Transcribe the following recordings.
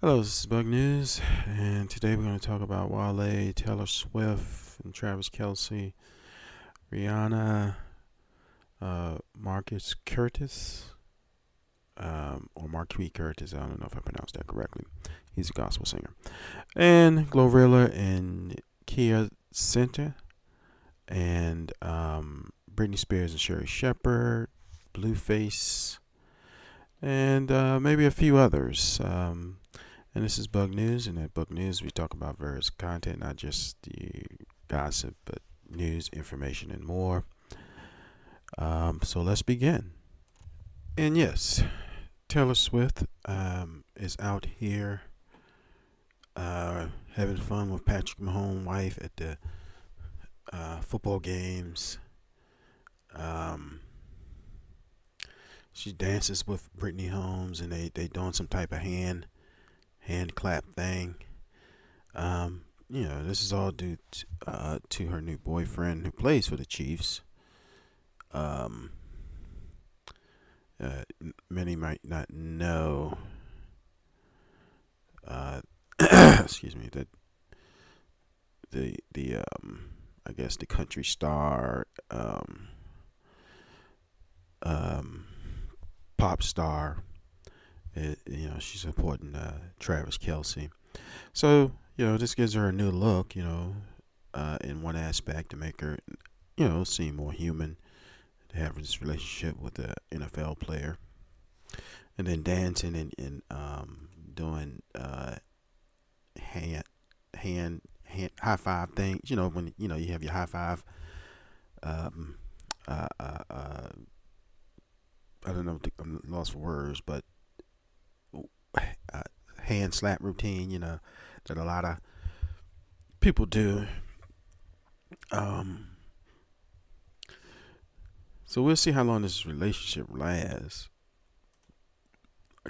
Hello, this is Bug News, and today we're going to talk about Wale, Taylor Swift, and Travis Kelce, Rihanna, Marcus Curtis, or Marquis Curtis. I don't know if I pronounced that correctly. He's a gospel singer, and Glorilla and Kia Center, and Britney Spears and Sherri Shepherd, Blueface, and maybe a few others. And this is Bug News, and at Bug News, we talk about various content, not just the gossip, but news, information, and more. So let's begin. And yes, Taylor Swift is out here having fun with Patrick Mahomes' wife at the football games. Um, she dances with Brittany Holmes, and they doing some type of hand clap thing. This is all due to her new boyfriend who plays for the Chiefs. Um, Many might not know, excuse me, that the I guess the country star, um, pop star, she's supporting Travis Kelce. So this gives her a new look, in one aspect to make her, seem more human, to have this relationship with the NFL player, and then dancing and doing hand high five things. When you have your high five. Um, uh, uh, uh, I don't know. I'm lost for words, but uh, hand slap routine. That a lot of people do. Um, so we'll see how long this relationship lasts.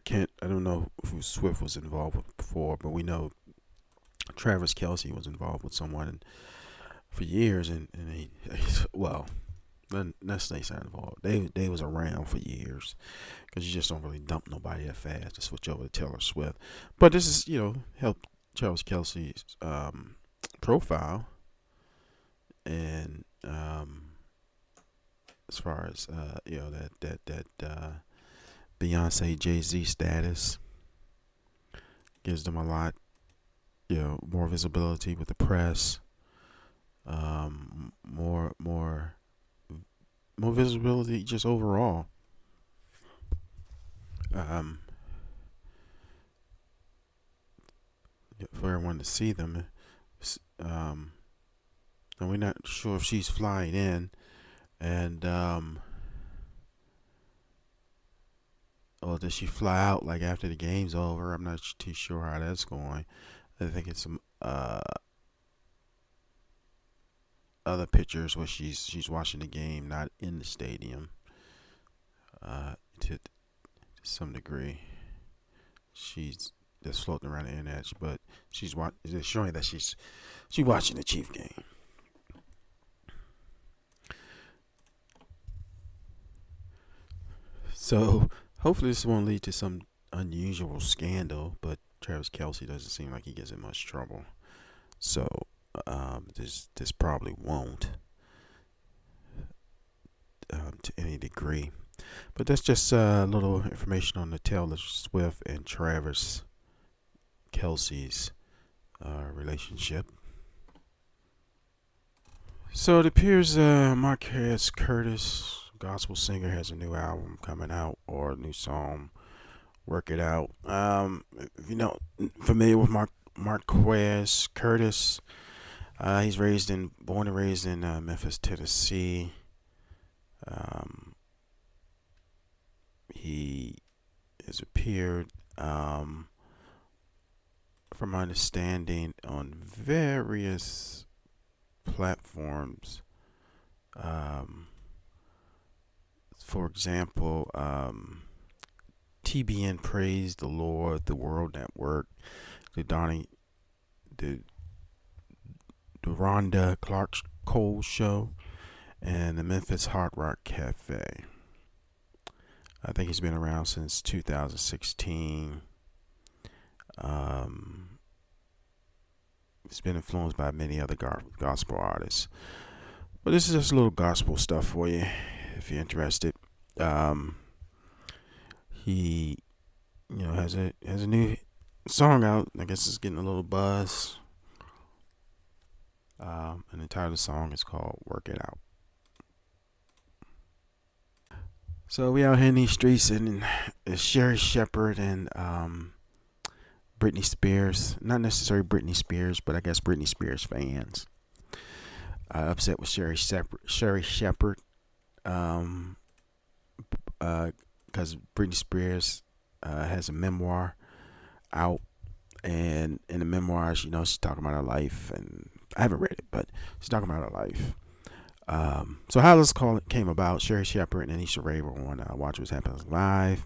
I don't know who Swift was involved with before, but we know Travis Kelce was involved with someone for years, and well, let's say not involved. They was around for years, because you just don't really dump nobody that fast to switch over to Taylor Swift. But this is help Travis Kelce's profile, and as far as that Beyonce Jay-Z status gives them a lot, more visibility with the press, more visibility just overall. Um, for everyone to see them. Um, and we're not sure if she's flying in, and or does she fly out like after the game's over? I'm not too sure how that's going. I think it's some other pictures where she's watching the game, not in the stadium. To some degree, she's just floating around the internet, but it's showing that she's watching the Chief game. So hopefully this won't lead to some unusual scandal, but Travis Kelce doesn't seem like he gets in much trouble. So this probably won't, to any degree. But that's just a little information on the Taylor Swift and Travis Kelce's relationship. So it appears Marquez Curtis, gospel singer, has a new album coming out, or a new song. Work it out. If you're not familiar with Marquez Curtis, he's born and raised in Memphis, Tennessee. He has appeared, from my understanding, on various platforms. For example, TBN Praise the Lord, the World Network, the the Rhonda Clark Cole Show, and the Memphis Hard Rock Cafe. I think he's been around since 2016. Um, it's been influenced by many other gospel artists. But this is just a little gospel stuff for you if you're interested. Um, he, has a new song out. I guess it's getting a little buzz. And the title of the song is called "Work It Out." So we out here in these streets, and it's Sherri Shepherd and Britney Spears. Not necessarily Britney Spears, but I guess Britney Spears fans upset with Sherri Shepherd, because Britney Spears has a memoir out, and in the memoirs, she's talking about her life, and I haven't read it, but she's talking about her life. So how this call came about? Sherri Shepherd and Issa Rae were on Watch What's Happening Live,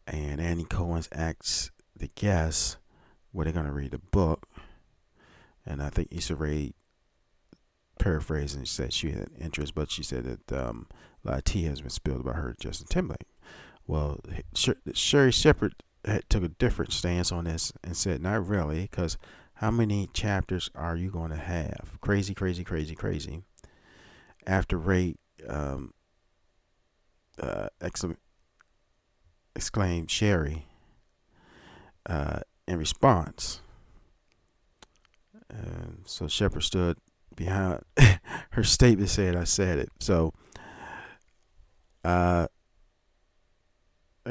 and Andy Cohen's asked the guests were they going to read the book, and I think Issa Rae, paraphrasing, said she had interest, but she said that a lot of tea has been spilled about her and Justin Timberlake. Well, Sherri Shepherd took a different stance on this and said, not really, because how many chapters are you going to have? Crazy, crazy, crazy, crazy. After Ray exclaimed Sherri in response. So Shepherd stood behind her statement saying, I said it. So I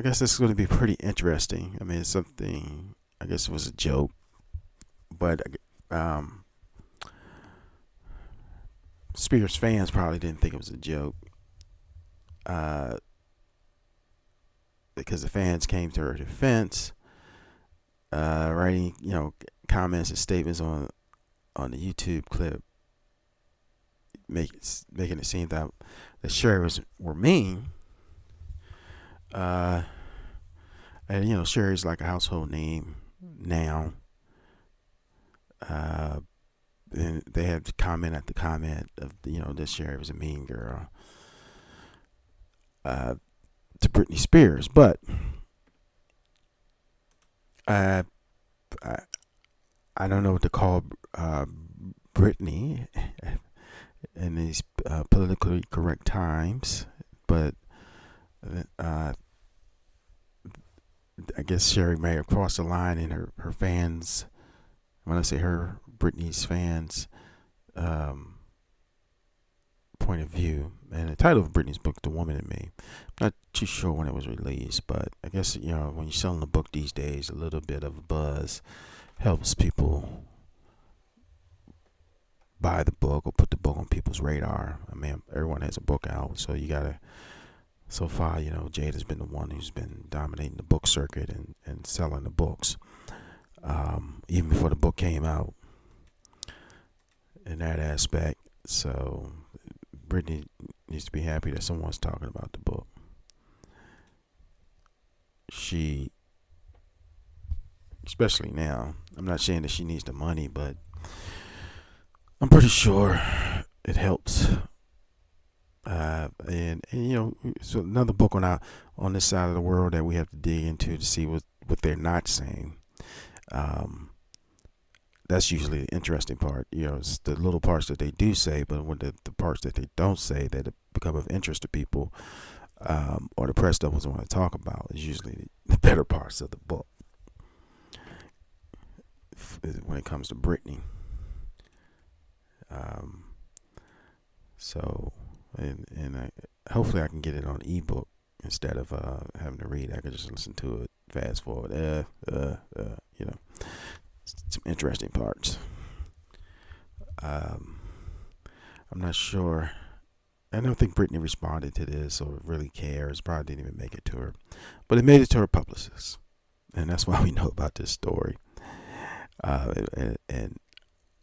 guess this is going to be pretty interesting. I mean, it's something, I guess it was a joke, but Spears fans probably didn't think it was a joke, because the fans came to her defense, writing, comments and statements on the YouTube clip, making it seem that Sherri were mean. And Sherri's like a household name now. And they have to comment at the comment of that Sherri was a mean girl to Britney Spears, but I don't know what to call Brittany in these politically correct times, but I guess Sherri may have crossed the line in her fans. When I say her, Britney's fans' point of view. And the title of Britney's book, The Woman in Me, I'm not too sure when it was released, but I guess when you're selling a book these days, a little bit of buzz helps people buy the book or put the book on people's radar. I mean, everyone has a book out, so you gotta. So far, Jade has been the one who's been dominating the book circuit and selling the books, even before the book came out. In that aspect, so Brittany needs to be happy that someone's talking about the book. She, especially now, I'm not saying that she needs the money, but I'm pretty sure it helps. And so another book on this side of the world that we have to dig into to see what they're not saying. That's usually the interesting part. It's the little parts that they do say, but when the parts that they don't say that become of interest to people, or the press doesn't want to talk about, is usually the better parts of the book. When it comes to Brittany, hopefully I can get it on ebook instead of having to read. I could just listen to it, fast forward. Some interesting parts. I'm not sure. I don't think Brittany responded to this or really cares. Probably didn't even make it to her, but it made it to her publicist, and that's why we know about this story, and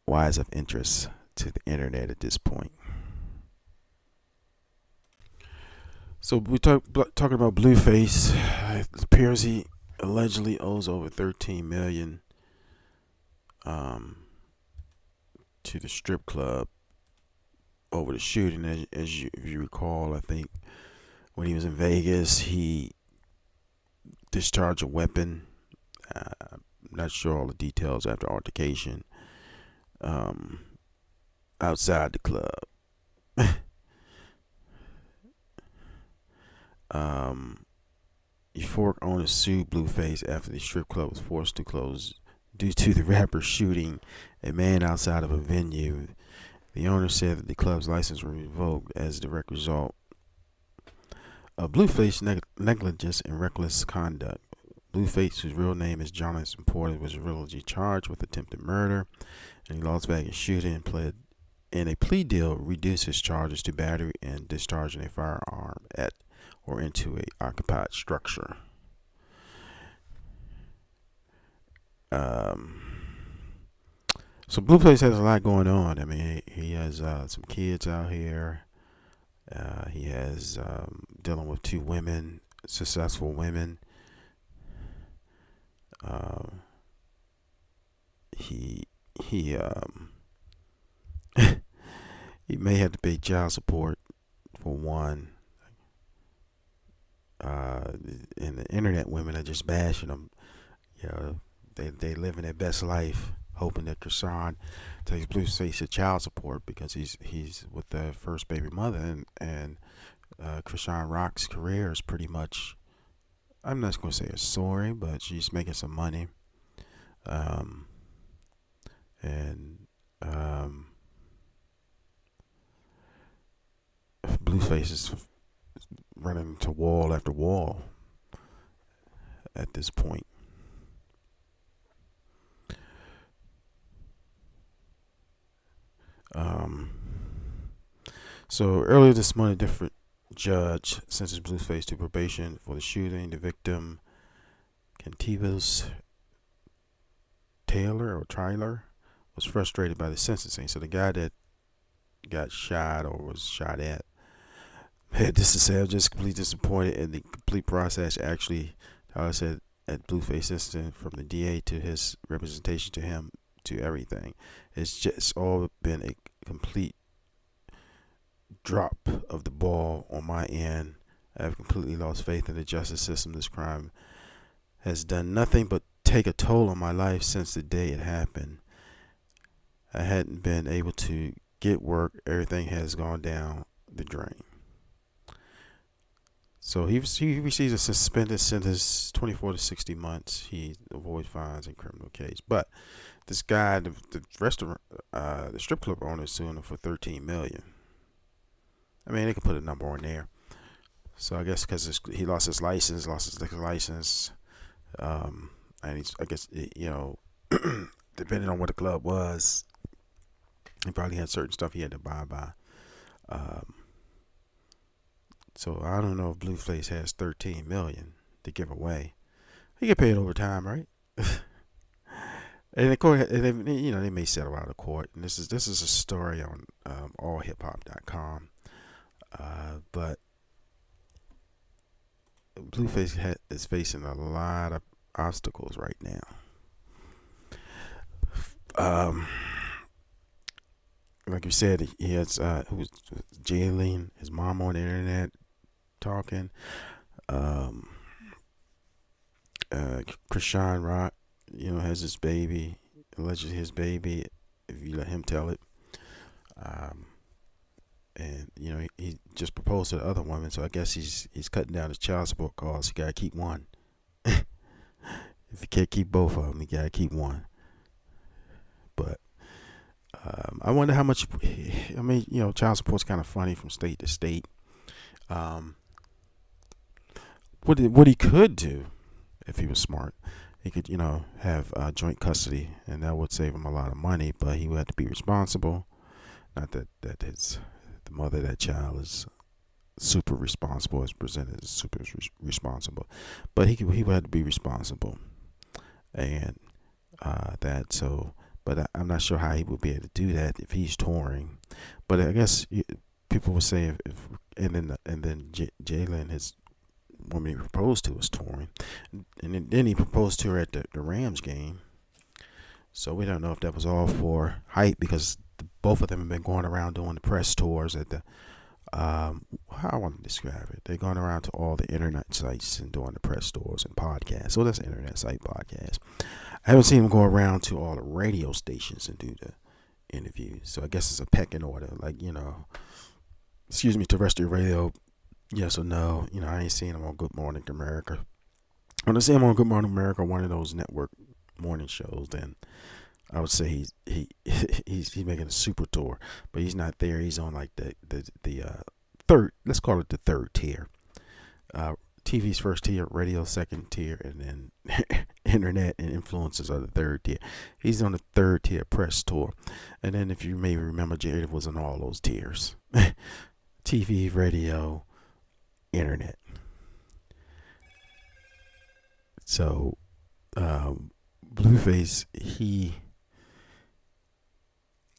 why it's of interest to the internet at this point. So we talking about Blueface. It appears he allegedly owes over $13 million to the strip club over the shooting. As you recall, I think when he was in Vegas, he discharged a weapon. I'm not sure all the details after altercation um, outside the club. um, Euphoric owners sued Blueface after the strip club was forced to close due to the rapper shooting a man outside of a venue. The owner said that the club's license was revoked as a direct result of Blueface negligence and reckless conduct. Blueface, whose real name is Jonathan Porter, was originally charged with attempted murder in a Las Vegas shooting and pled in a plea deal reduced his charges to battery and discharging a firearm at or into a occupied structure. Um, so Blueface has a lot going on. I mean, he has some kids out here. He has dealing with two women, successful women. He he may have to pay child support for one. And the internet women are just bashing him. You know, they living their best life, hoping that Krishan takes Blueface to child support because he's with the first baby mother, and Krishan Rock's career is pretty much, I'm not going to say it's soaring, but she's making some money. And Blueface is running to wall after wall at this point. So earlier this month, a different judge sentenced Blueface to probation for the shooting. The victim, Cantivas Taylor, was frustrated by the sentencing. So the guy that got shot or was shot at had this to say, I'm just completely disappointed in the complete process. Actually, Tyler said at Blueface incident, from the DA to his representation to him to everything, it's just all been a complete drop of the ball on my end. I've completely lost faith in the justice system. This crime has done nothing but take a toll on my life since the day it happened. I hadn't been able to get work. Everything has gone down the drain. So he receives a suspended sentence, 24 to 60 months. He avoids fines and criminal case. But this guy, the restaurant, the strip club owner, is suing him for $13 million. I mean, they could put a number on there. So I guess because he lost his liquor license, and I guess depending on what the club was, he probably had certain stuff he had to abide by. So I don't know if Blueface has $13 million to give away. He get paid over time, right? And the court, they may settle out of court. And this is a story on allhiphop.com. But Blueface is facing a lot of obstacles right now. Like you said, he has who was jailing his mom on the internet, talking. Krishan Rock, has his baby, allegedly his baby, if you let him tell it. And he just proposed to the other woman, so I guess he's cutting down his child support costs. He gotta keep one. If he can't keep both of them, he gotta keep one. But I wonder how much. I mean, child support's kind of funny from state to state. What he could do, if he was smart, he could have joint custody, and that would save him a lot of money. But he would have to be responsible. Not that the mother of that child is super responsible, is presented as super responsible, but he would have to be responsible, and that so. But I'm not sure how he would be able to do that if he's touring. But I guess people would say and then Jalen, his woman he proposed to, was touring, and then he proposed to her at the Rams game. So we don't know if that was all for hype, because both of them have been going around doing the press tours at the How I want to describe it. They're going around to all the internet sites and doing the press stores and podcasts. So that's an internet site podcast. I haven't seen them go around to all the radio stations and do the interviews. So I guess it's a pecking order. Like, excuse me, terrestrial radio, yes or no. I ain't seen him on Good Morning America. When I see him on Good Morning America, one of those network morning shows, then I would say he's making a super tour, but he's not there. He's on like the third. Let's call it the third tier. TV's first tier, radio second tier, and then internet and influencers are the third tier. He's on the third tier press tour, and then if you may remember, Jada was on all those tiers: TV, radio, internet. So Blueface,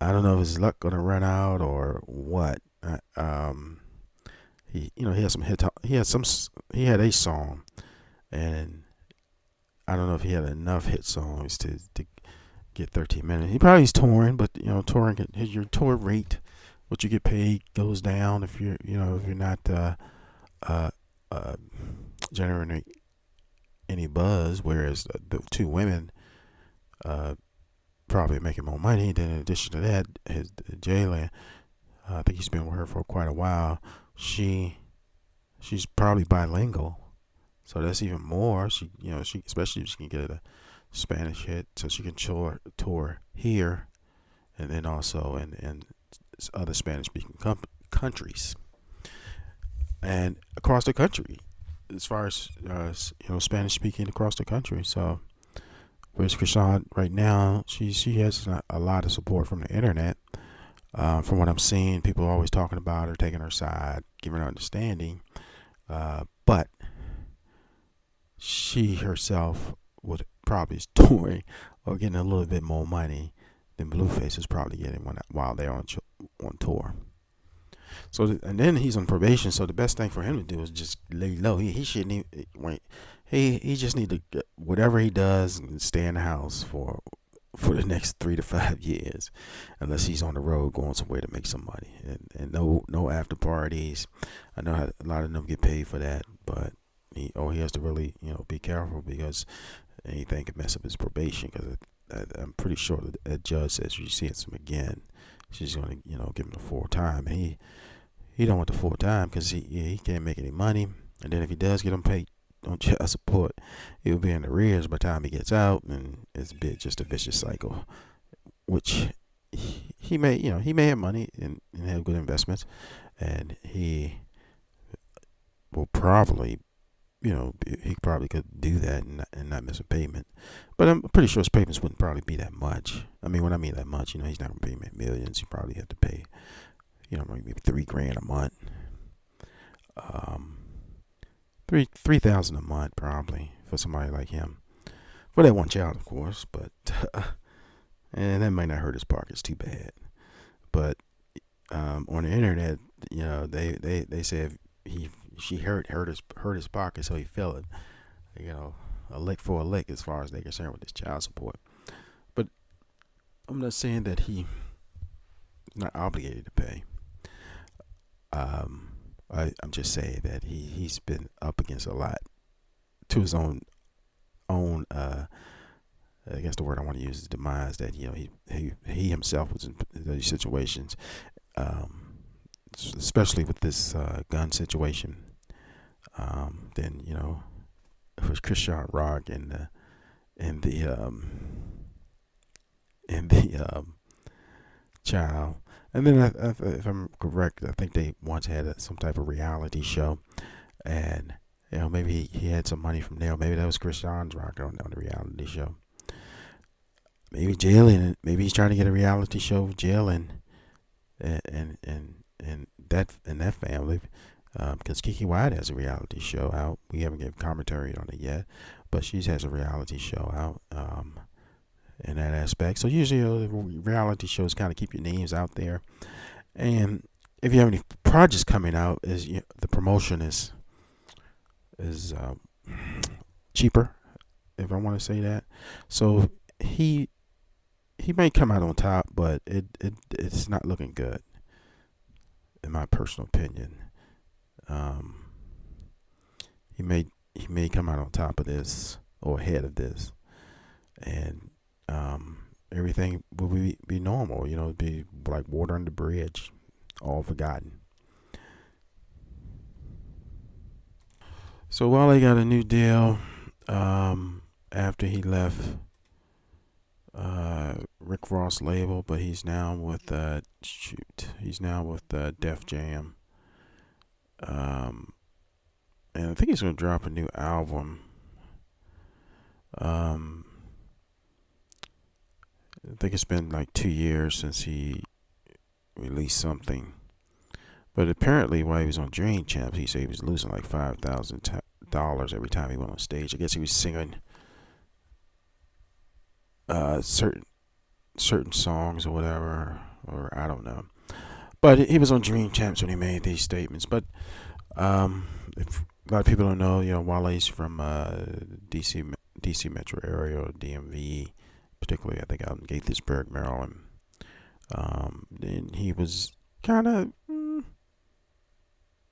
I don't know if his luck gonna run out or what. He had some hit. He had a song, and I don't know if he had enough hit songs to get 13 minutes. He probably is touring, but touring your tour rate, what you get paid goes down if you're not uh, uh, generating any buzz. Whereas the two women probably making more money. Then in addition to that, his Jalen, I think he's been with her for quite a while. She's probably bilingual, so that's even more. She especially if she can get a Spanish hit, so she can tour here, and then also in other Spanish speaking countries and across the country, as far as Spanish speaking across the country. So whereas Krishan right now, she has a lot of support from the internet. From what I'm seeing, people are always talking about her, taking her side, giving her understanding. But she herself would probably is touring or getting a little bit more money than Blueface is probably getting while they're on tour. So and then he's on probation. So the best thing for him to do is just lay low. He shouldn't even wait. He just need to whatever he does and stay in the house for the next 3 to 5 years, unless he's on the road going somewhere to make some money, and no after parties. I know a lot of them get paid for that, but he has to really be careful because anything could mess up his probation. Because I'm pretty sure that judge says you see him again, she's going to give him the full time, and he don't want the full time because he can't make any money, and then if he does get him paid on child support, he'll be in arrears by the time he gets out, and it's just a vicious cycle. Which he may have money and have good investments, and he will probably he probably could do that and not miss a payment. But I'm pretty sure his payments wouldn't probably be that much. I mean, when I mean that much, he's not gonna pay millions. He probably have to pay maybe $3,000 a month. $3,000 a month probably for somebody like him, for that one child, of course. But and that might not hurt his pockets too bad. But on the internet, they say she hurt his pocket, so he felt it. A lick for a lick as far as they're concerned with his child support. But I'm not saying that he's not obligated to pay. I'm just saying that he's been up against a lot to his own I guess the word I want to use is demise. That he himself was in these situations, especially with this gun situation. Then it was Christian Rock and the child. And then, if I'm correct, I think they once had some type of reality show, and maybe he had some money from there. Maybe that was Christian's rock on the reality show. Maybe Jalen. Maybe he's trying to get a reality show of Jalen, and that family, because Kiki White has a reality show out. We haven't given commentary on it yet, but she has a reality show out. In that aspect. So usually reality shows kind of keep your names out there, and if you have any projects coming out, the promotion is cheaper, if I want to say that. So he may come out on top, but it's not looking good. in my personal opinion. Um, he may come out on top of this or ahead of this, and everything will be normal. It'd be like water under the bridge, all forgotten. So Wale got a new deal after he left Rick Ross label, but he's now with Def Jam, um, and I think he's gonna drop a new album. Um, I think it's been like 2 years since he released something. But apparently, while he was on Dream Champs, he said he was losing like $5,000 every time he went on stage. I guess he was singing certain songs or whatever, or I don't know. But he was on Dream Champs when he made these statements. But if a lot of people don't know, Wale's from DC metro area or DMV, particularly I think out in Gaithersburg, Maryland. And he was kind of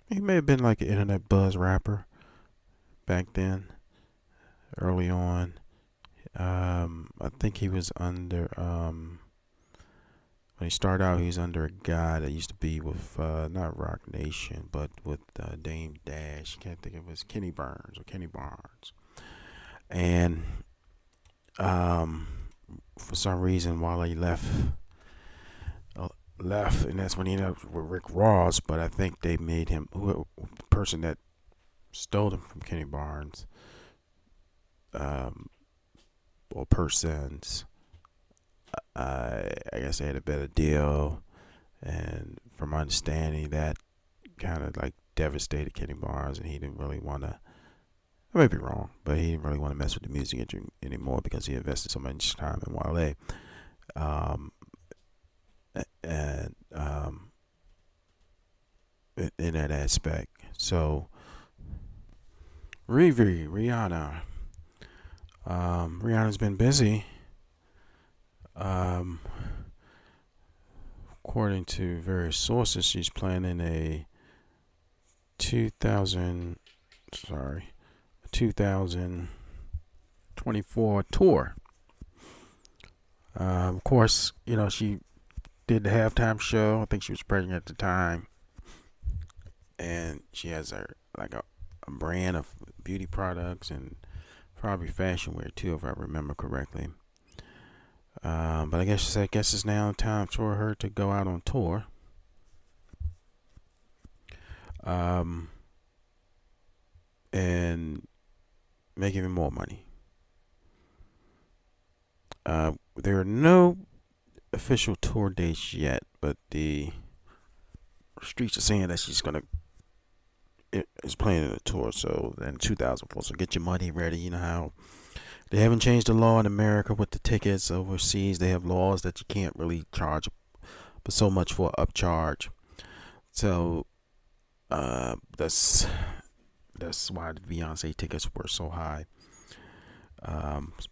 he may have been like an internet buzz rapper back then, early on. I think he was under when he started out, he was under a guy that used to be with not Rock Nation, but with Dame Dash. Can't think of it was Kenny Burns or Kenny Barnes. And for some reason, Wale left, and that's when he ended up with Rick Ross. But I think they made him the person that stole him from Kenny Barnes, or persons. I guess they had a better deal, and from my understanding, that kind of like devastated Kenny Barnes, and he didn't really want to. I may be wrong, but he didn't really want to mess with the music industry anymore because he invested so much time in Wale. Um, and in that aspect. So Rihanna. Rihanna's been busy. Um, According to various sources, she's planning a 2024 tour. Of course, she did the halftime show. I think she was pregnant at the time, and she has a brand of beauty products and probably fashion wear too, if I remember correctly. But I guess it's now time for her to go out on tour. And make even more money. There are no official tour dates yet, but the streets are saying that she's is planning a tour. So in 2004, so get your money ready. You know how they haven't changed the law in America with the tickets overseas. They have laws that you can't really charge but so much for an upcharge. So that's why the Beyonce tickets were so high.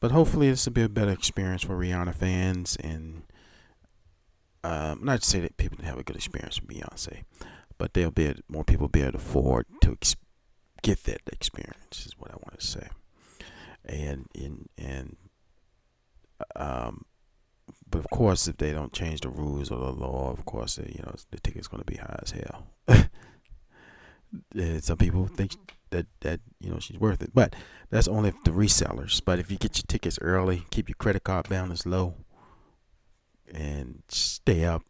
But hopefully this will be a better experience for Rihanna fans, and not to say that people didn't have a good experience with Beyonce, but more people be able to afford to get that experience. Is what I want to say. And but of course, if they don't change the rules or the law, of course, the ticket's going to be high as hell. And some people think that she's worth it, but that's only the resellers. But if you get your tickets early, keep your credit card balance low, and stay up.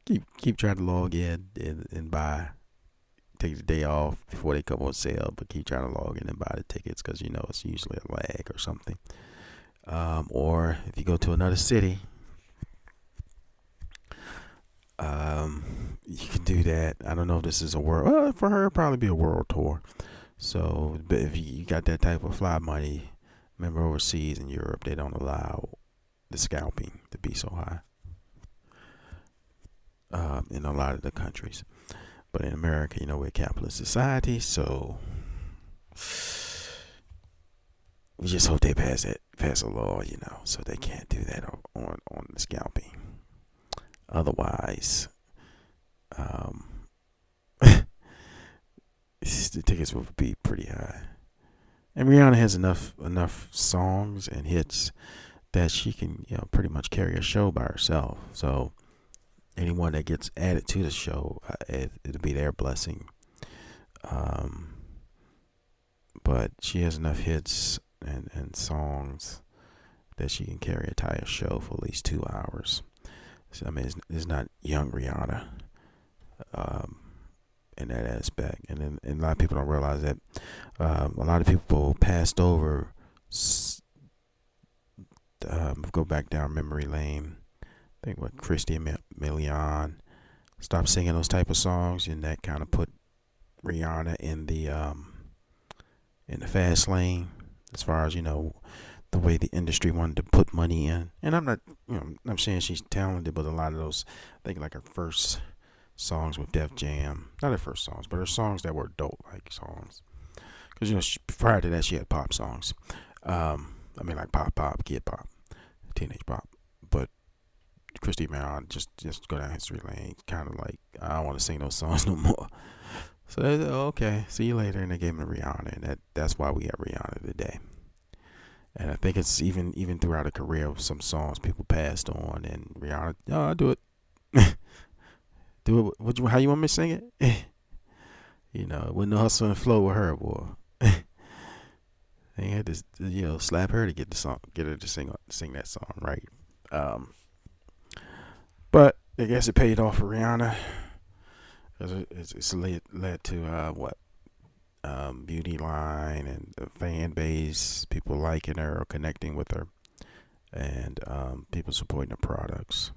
keep trying to log in and buy. Take the day off before they come on sale, but keep trying to log in and buy the tickets because it's usually a lag or something. Or if you go to another city, you can do that. I don't know if this is a world. Well, for her, it'd probably be a world tour. So, but if you got that type of fly money, remember overseas in Europe, they don't allow the scalping to be so high. In a lot of the countries, but in America, we're a capitalist society, so we just hope they pass a law, so they can't do that on the scalping. Otherwise, Um, the tickets would be pretty high. And Rihanna has enough songs and hits that she can, pretty much carry a show by herself. So anyone that gets added to the show, it'll be their blessing. Um, but she has enough hits and songs that she can carry a entire show for at least 2 hours. So, I mean, it's not young Rihanna um, in that aspect. And a lot of people don't realize that a lot of people passed over, go back down memory lane. I think what Christy Milian stopped singing those type of songs, and that kind of put Rihanna in the fast lane as far as the way the industry wanted to put money in. And I'm not, I'm saying she's talented, but a lot of those, I think like her first songs with Def Jam, not her first songs, but her songs that were adult like songs. Because prior to that she had pop songs. I mean like pop, kid pop, teenage pop. But Christy Marion just go down history lane, kind of like I don't want to sing those songs no more. So they said, okay, see you later, and they gave him to Rihanna, and that's why we have Rihanna today. And I think it's even throughout her career, some songs people passed on, and Rihanna, oh, I'll do it, do it. How you want me to sing it? It wasn't no hustle and flow with her, boy. They had to, slap her to get the song, get her to sing that song, right? Um, but I guess it paid off for Rihanna because it's led to what beauty line and the fan base, people liking her or connecting with her, and people supporting her products.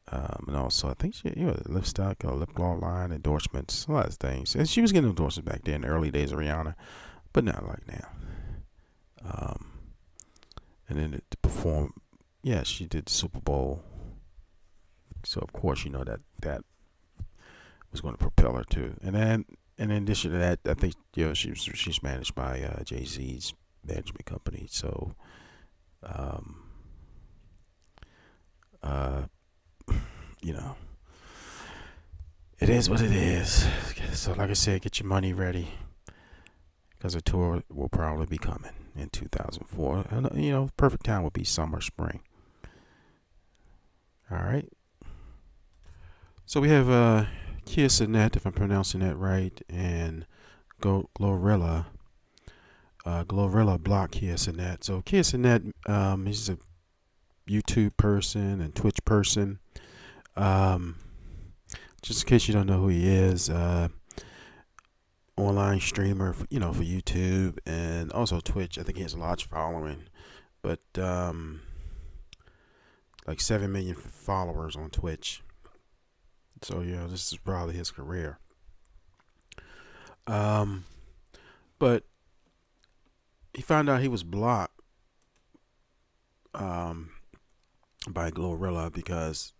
And also, I think she, lipstick or lip gloss line endorsements, a lot of things. And she was getting endorsements back then, in the early days of Rihanna, but not like now. Um, and then to perform, yeah, she did the Super Bowl, so of course that was going to propel her too. And in addition to that, I think she's managed by Jay Z's management company. So, um, uh, you know, it is what it is. So, like I said, get your money ready because the tour will probably be coming in 2004. And perfect time would be summer, spring. All right. So we have Cenat, if I'm pronouncing that right, and Glorilla. Glorilla blocked Cenat. So Cenat, he's a YouTube person and Twitch person. Um, just in case you don't know who he is, online streamer, for YouTube and also Twitch. I think he has a large following, but like 7 million followers on Twitch. So this is probably his career. But he found out he was blocked by Glorilla because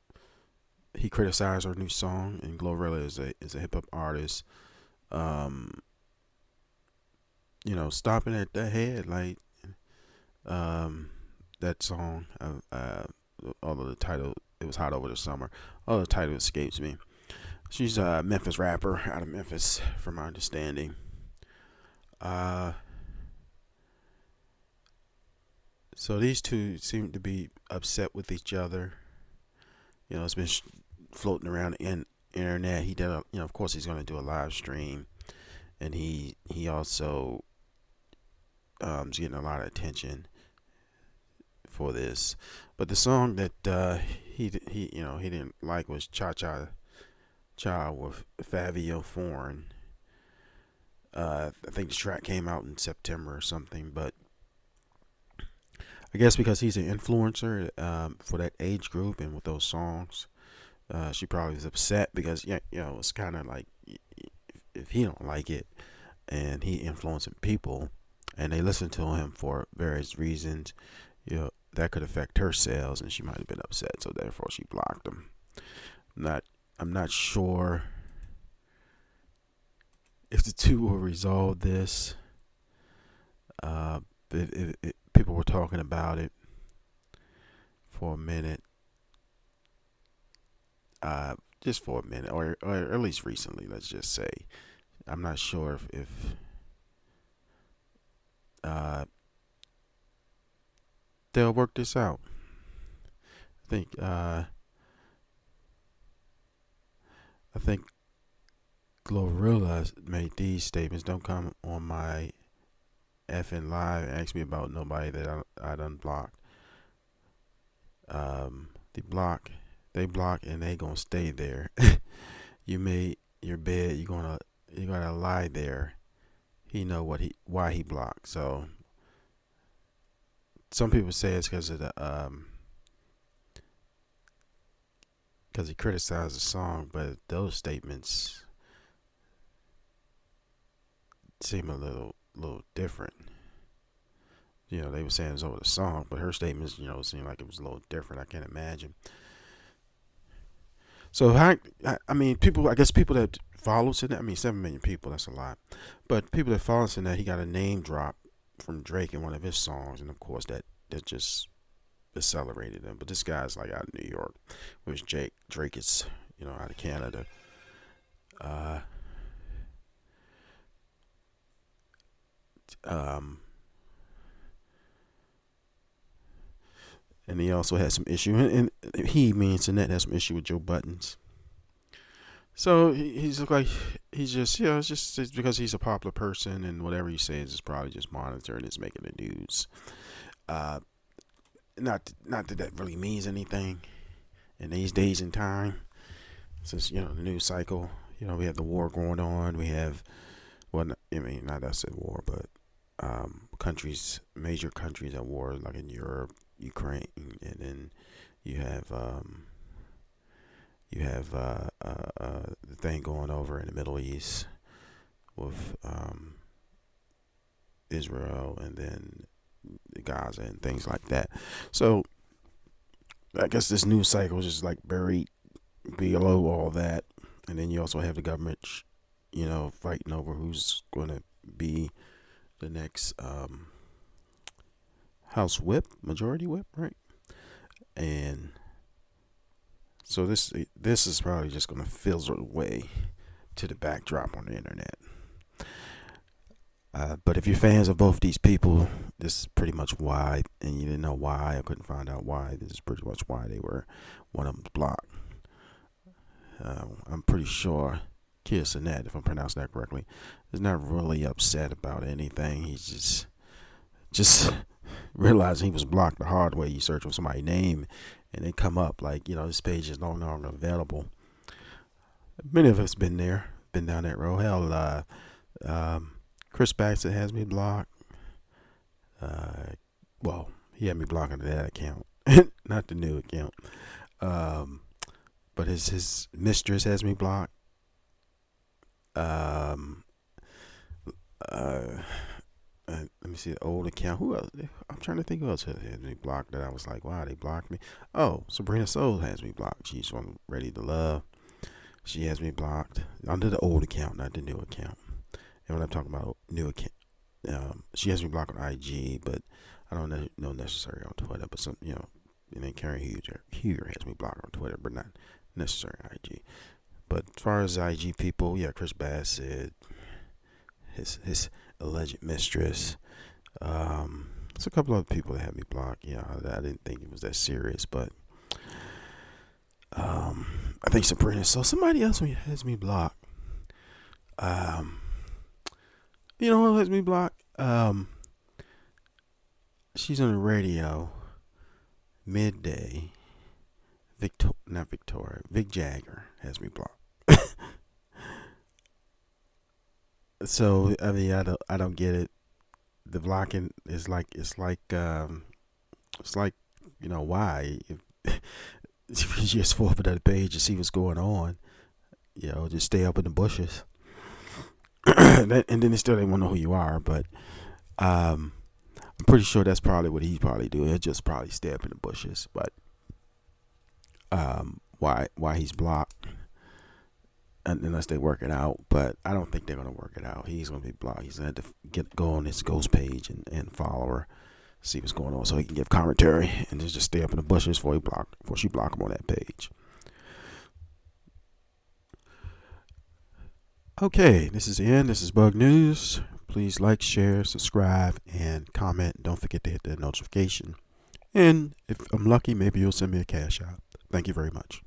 he criticized her new song, and Glorilla is a hip hop artist. Um, stopping at the head like that song. Although the title, it was hot over the summer. Although the title escapes me. She's a Memphis rapper out of Memphis, from my understanding. So these two seem to be upset with each other. It's been floating around the internet. He did, of course, he's going to do a live stream, and he also is getting a lot of attention for this. But the song that he didn't like was Cha Cha Cha with Fabio Foreign. I think the track came out in September or something, but I guess because he's an influencer for that age group and with those songs, she probably was upset because it's kind of like if he don't like it and he influencing people and they listen to him for various reasons, that could affect her sales and she might have been upset, so therefore she blocked him. I'm not sure if the two will resolve this. People were talking about it for a minute. just for a minute, or at least recently. Let's just say I'm not sure if uh, they'll work this out. I think Glorilla made these statements. Don't come on my effing live and ask me about nobody that I done blocked. They block, and they gonna stay there. You made your bed. You gotta lie there. He know why he blocked. So some people say it's because of the because he criticized the song, but those statements seem a little different. They were saying it was over the song, but her statements, seemed like it was a little different. I can't imagine. So I mean, people. I guess people that follow Cenat. I mean, 7 million people. That's a lot. But people that follow Cenat, he got a name drop from Drake in one of his songs, and of course that just accelerated him. But this guy's like out of New York, whereas Drake is out of Canada. Uh, um, and he also had some issue, and he means Cenat has some issue with Joe Buttons. So he's like he's just it's because he's a popular person, and whatever he says is probably just monitored. It's making the news. Uh, not that really means anything in these days and time, since the news cycle. We have the war going on. We have, well, I mean, not that I said war, but major countries at war, like in Europe, Ukraine, and then you have the thing going over in the Middle East with Israel, and then Gaza and things like that. So I guess this news cycle is just like buried below all that, and then you also have the government, fighting over who's going to be the next House Whip, Majority Whip, right? And so this is probably just going to filter away to the backdrop on the internet. But if you're fans of both these people, this is pretty much why, and you didn't know why, I couldn't find out why. This is pretty much why one of them's blocked. I'm pretty sure Cenat, if I'm pronouncing that correctly, is not really upset about anything. He's just realizing he was blocked the hard way. You search for somebody's name, and they come up like, this page is no longer available. Many of us been down that road. Hell, Chris Baxter has me blocked. Well, he had me blocked under that account, not the new account. But his mistress has me blocked. Let me see the old account. Who else? I'm trying to think who else has me blocked that I was like, wow, they blocked me. Oh, Sabrina Soul has me blocked. She's from Ready to Love. She has me blocked under the old account, not the new account. And when I'm talking about new account, she has me blocked on IG, but I don't know necessarily on Twitter. But and then Karen Huger has me blocked on Twitter, but not necessarily on IG. But as far as IG people, yeah, Chris Bass said his alleged mistress. There's a couple other people that had me blocked. I didn't think it was that serious, but I think Sabrina. So somebody else has me blocked. You know who has me blocked? She's on the radio. Midday. Not Victoria. Vic Jagger has me blocked. So I mean, I don't get it. The blocking is like why if you just fall up another page and see what's going on, just stay up in the bushes. And then they still didn't want to know who you are, but I'm pretty sure that's probably what he's probably doing. He'll just probably stay up in the bushes. But why he's blocked, unless they work it out. But I don't think they're gonna work it out. He's gonna be blocked. He's gonna have to go on his ghost page and follow her, see what's going on, so he can give commentary and just stay up in the bushes before she block him on that page. Okay, this is the end. This is Bug News. Please like, share, subscribe, and comment. Don't forget to hit that notification. And if I'm lucky, maybe you'll send me a cash out. Thank you very much.